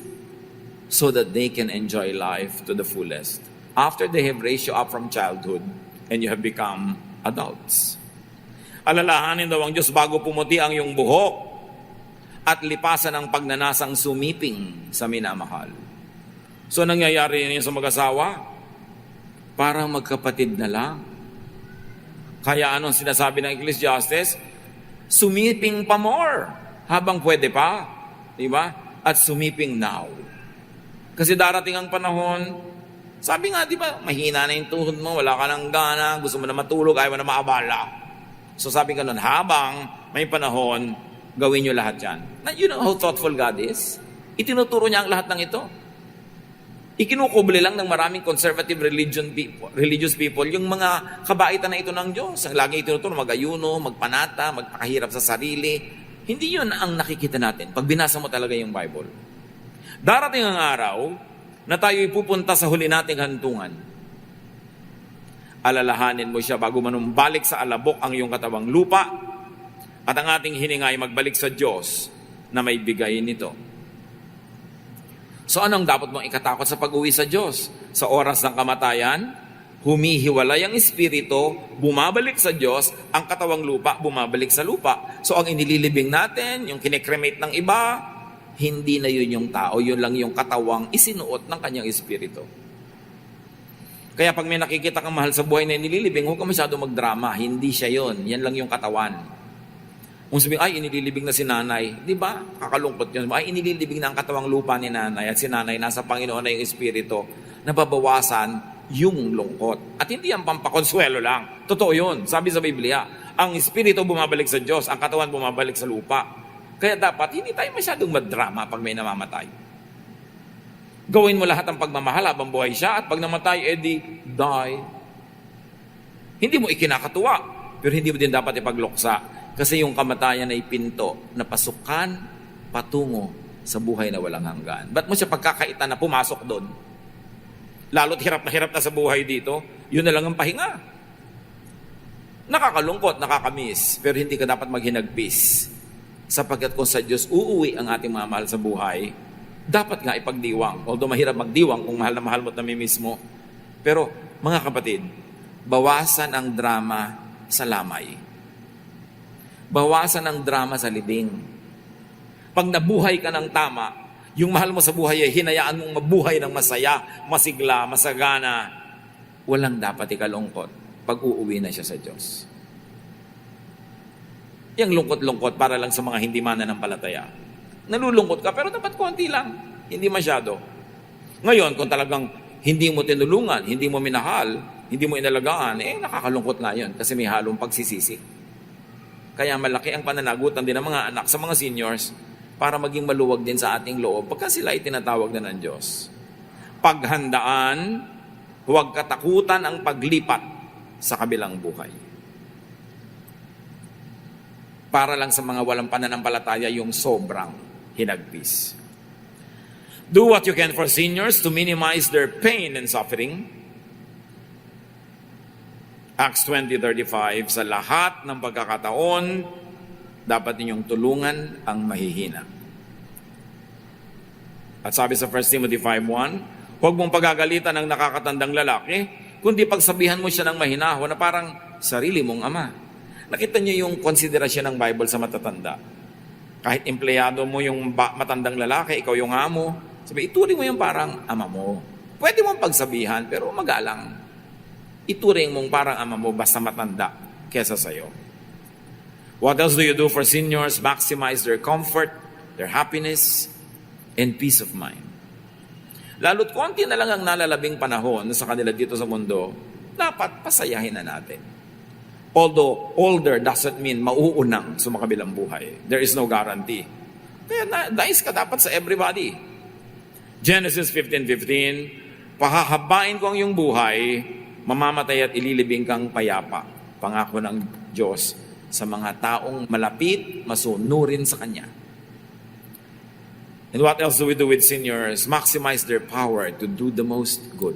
so that they can enjoy life to the fullest after they have raised you up from childhood and you have become adults. Alalahanin daw ang Diyos bago pumuti ang iyong buhok at lipasan ang pagnanasang sumiping sa minamahal. So nangyayari yun sa mag-asawa? Parang magkapatid na lang. Kaya anong sinasabi ng Ecclesiastes? Sumiping pa more habang pwede pa. Diba? At sumiping now. Kasi darating ang panahon, sabi nga, di ba, mahina na yung tuhod mo, wala ka ng gana, gusto mo na matulog, ayaw mo na maabala. So sabi ka nun, habang may panahon, gawin nyo lahat yan. Now, you know how thoughtful God is? Itinuturo niya ang lahat ng ito. Ikinukubli lang ng maraming conservative religious people yung mga kabaitan na ito ng Diyos. Ang lagi itinuturo, mag-ayuno, magpanata, magpakahirap sa sarili. Hindi yun ang nakikita natin pag binasa mo talaga yung Bible. Darating ang araw na tayo ipupunta sa huli nating hantungan. Alalahanin mo siya bago manumbalik sa alabok ang iyong katawang lupa at ang ating hininga ay magbalik sa Diyos na may bigay nito. So anong dapat mong ikatakot sa pag-uwi sa Diyos? Sa oras ng kamatayan, humihiwalay ang espiritu, bumabalik sa Diyos, ang katawang lupa, bumabalik sa lupa. So ang inililibing natin, yung kinikremate ng iba, hindi na yun yung tao, yun lang yung katawang isinuot ng kanyang espiritu. Kaya pag may nakikita kang mahal sa buhay na inililibing, huwag ka masyado magdrama, hindi siya yun, yan lang yung katawan. Kung sabihin, ay, inililibing na si nanay, di ba? Kakalungkot yun. Ay, inililibing na ang katawang lupa ni nanay at si nanay nasa Panginoon na yung espiritu, nababawasan yung lungkot. At hindi yan pampakonsuelo lang. Totoo yun. Sabi sa Biblia, ang espiritu bumabalik sa Diyos, ang katawan bumabalik sa lupa. Kaya dapat, hindi tayo masyadong madrama pag may namamatay. Gawin mo lahat ng pagmamahal habang buhay siya at pag namatay, edi, die. Hindi mo ikinakatuwa, pero hindi mo din dapat ipagluksa. Kasi yung kamatayan ay pinto na pasukan patungo sa buhay na walang hanggan. Ba't mo siya pagkakaitan na pumasok doon? Lalo't hirap na sa buhay dito, yun na lang ang pahinga. Nakakalungkot, nakakamiss, pero hindi ka dapat maghinagpis. Sapagkat kung sa Diyos uuwi ang ating mga mahal sa buhay, dapat nga ipagdiwang. Although mahirap magdiwang kung mahal na mahal mo at namimiss mo. Pero mga kapatid, bawasan ang drama sa lamay. Bawasan ang drama sa libing. Pag nabuhay ka ng tama, yung mahal mo sa buhay ay hinayaan mong mabuhay ng masaya, masigla, masagana. Walang dapat ikalungkot pag uuwi na siya sa Diyos. Yung lungkot-lungkot para lang sa mga hindi mananampalataya. Nalulungkot ka pero dapat konti lang, hindi masyado. Ngayon, kung talagang hindi mo tinulungan, hindi mo minahal, hindi mo inalagaan, nakakalungkot nga yun kasi may halong pagsisisi. Kaya malaki ang pananagutan din ng mga anak sa mga seniors para maging maluwag din sa ating loob pagka sila ay tinatawag na ng Diyos. Paghandaan, huwag katakutan ang paglipat sa kabilang buhay. Para lang sa mga walang pananampalataya yung sobrang hinagpis. Do what you can for seniors to minimize their pain and suffering. Acts 20:35, sa lahat ng pagkakataon, dapat ninyong tulungan ang mahihina. At sabi sa 1 Timothy 5:1, huwag mong pagagalitan ng nakakatandang lalaki, kundi pagsabihan mo siya ng mahinahon na parang sarili mong ama. Nakita niyo yung konsiderasyon ng Bible sa matatanda. Kahit empleyado mo yung matandang lalaki, ikaw yung amo, sabi, ituring mo yung parang ama mo. Pwede mong pagsabihan, pero magalang. Ituring mong parang ama mo basta matanda kesa sa'yo. What else do you do for seniors? Maximize their comfort, their happiness, and peace of mind. Lalo't konti na lang ang nalalabing panahon sa kanila dito sa mundo, dapat pasayahin na natin. Although older doesn't mean mauunang sa makabilang buhay. There is no guarantee. Kaya nice ka dapat sa everybody. Genesis 15:15, pahahabain ko ang iyong buhay, mamamatay at ililibing kang payapa. Pangako ng Diyos sa mga taong malapit, masunurin sa Kanya. And what else do we do with seniors? Maximize their power to do the most good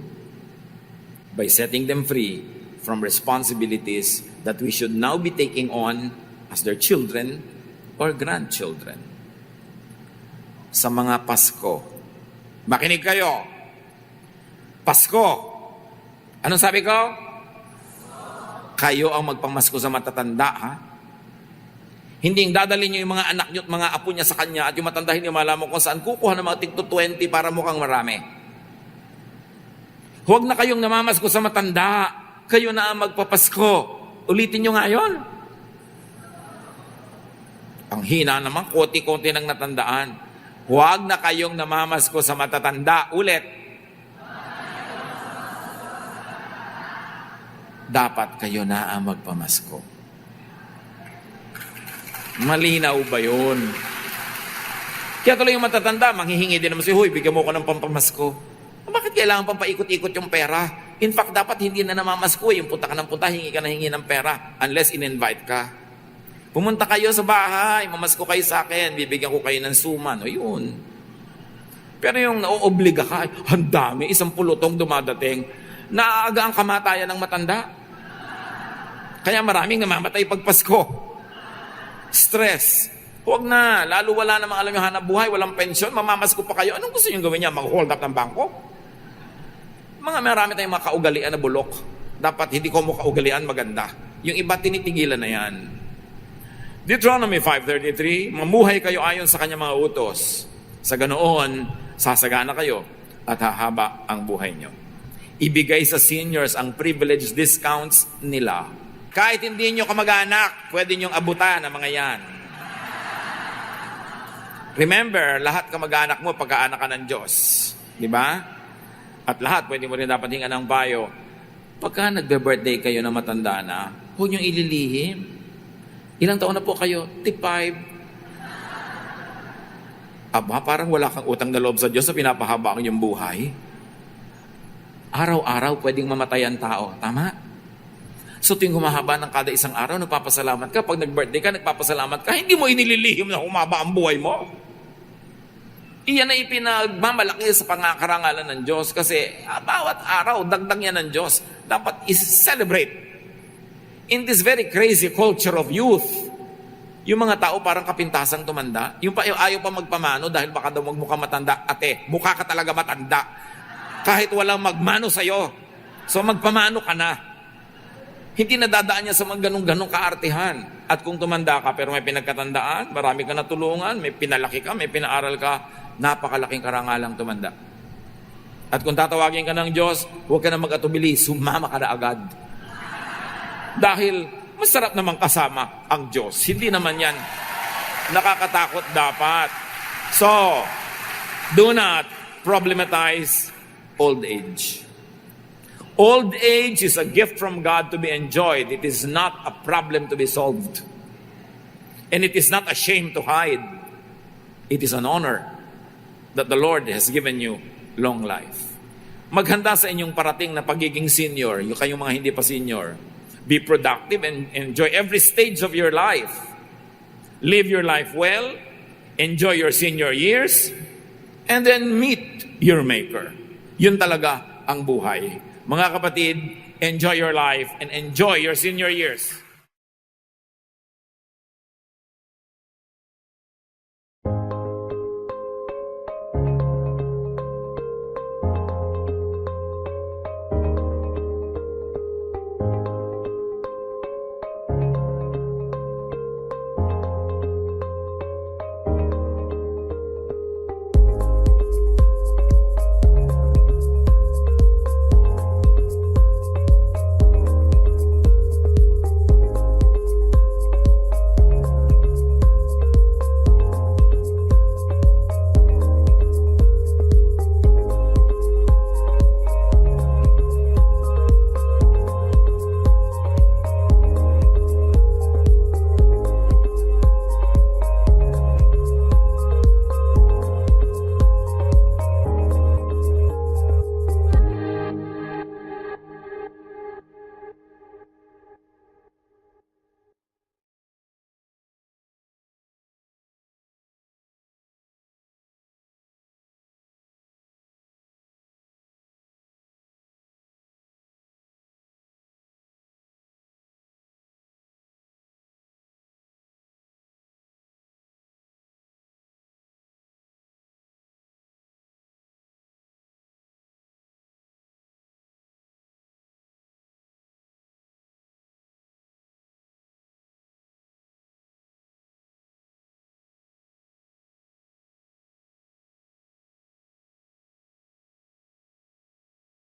by setting them free from responsibilities that we should now be taking on as their children or grandchildren. Sa mga Pasko, makinig kayo. Pasko. Anong sabi ko? Kayo ang magpamasko sa matatanda, ha? Hindi dadalhin niyo yung mga anak niyo at mga apo niya sa kanya at yung matanda hindi malaman kung saan kukuha ng mga tigto 20 para mukhang marami. Huwag na kayong namamasko sa matanda. Kayo na ang magpapasko. Ulitin niyo nga yun. Ang hina naman, konti-konti nang natandaan. Huwag na kayong namamasko sa matatanda. Ulit. Dapat kayo na ang magpamasko. Malinaw ba yun? Kaya tuloy yung matatanda, manghihingi din naman si Huy, bigyan mo ko ng pampamasko. Bakit kailangan pang paikot-ikot yung pera? In fact, dapat hindi na namamasko. Yung punta ka ng punta, hingi ka na hingi ng pera. Unless in-invite ka. Pumunta kayo sa bahay, mamasko kayo sa akin, bibigyan ko kayo ng suman. O yun. Pero yung nauobliga ka, ang dami, isang pulutong dumadating, naaga ang kamatayan ng matanda. Kaya maraming namamatay pag Pasko. Stress. Huwag na, lalo wala namang alam yung hanap buhay, walang pensyon, mamamasko pa kayo. Anong gusto nyo gawin niya? Mag-hold up ng bangko? Marami tayong mga kaugalian na bulok. Dapat hindi ko mo kaugalian maganda. Yung iba tinitigilan na yan. Deuteronomy 5:33, mamuhay kayo ayon sa kanyang mga utos. Sa ganoon, sasagana kayo at hahaba ang buhay nyo. Ibigay sa seniors ang privilege discounts nila. Kahit hindi nyo kamag-anak, pwede nyong abutan ang mga yan. Remember, lahat kamag-anak mo, pagkaanak ka ng Diyos. Di ba? At lahat, pwede mo rin dapat hingan ng payo. Pagka nagbe-birthday kayo na matanda na, huwag niyong ililihim. Ilang taon na po kayo? 55. Aba, parang wala kang utang na loob sa Diyos na pinapahaba ang iyong buhay. Araw-araw pwedeng mamatay ang tao. Tama? So tuwing humahaba ng kada isang araw, nagpapasalamat ka. Pag nag-birthday ka, nagpapasalamat ka. Hindi mo inililihim na humaba ang buhay mo. Iyan ay pinagmamalaki sa pangakarangalan ng Diyos kasi bawat araw, dagdag yan ng Diyos. Dapat is-celebrate. In this very crazy culture of youth, yung mga tao parang kapintasang tumanda. Yung ayaw pa magpamano dahil baka daw magmukha matanda. Ate, mukha ka talaga matanda. Kahit walang magmano sa'yo. So magpamano ka na. Hindi nadadaan niya sa mga ganong-ganong kaartihan. At kung tumanda ka pero may pinagkatandaan, marami ka natulungan, may pinalaki ka, may pinaaral ka, napakalaking karangalang tumanda. At kung tatawagin ka ng Diyos, huwag ka na mag-atubili, sumama ka na agad. Dahil masarap naman kasama ang Diyos. Hindi naman yan nakakatakot dapat. So, do not problematize old age. Old age is a gift from God to be enjoyed. It is not a problem to be solved. And it is not a shame to hide. It is an honor that the Lord has given you long life. Maghanda sa inyong parating na pagiging senior, yung kayong mga hindi pa senior. Be productive and enjoy every stage of your life. Live your life well, enjoy your senior years, and then meet your Maker. Yun talaga ang buhay. Mga kapatid, enjoy your life and enjoy your senior years.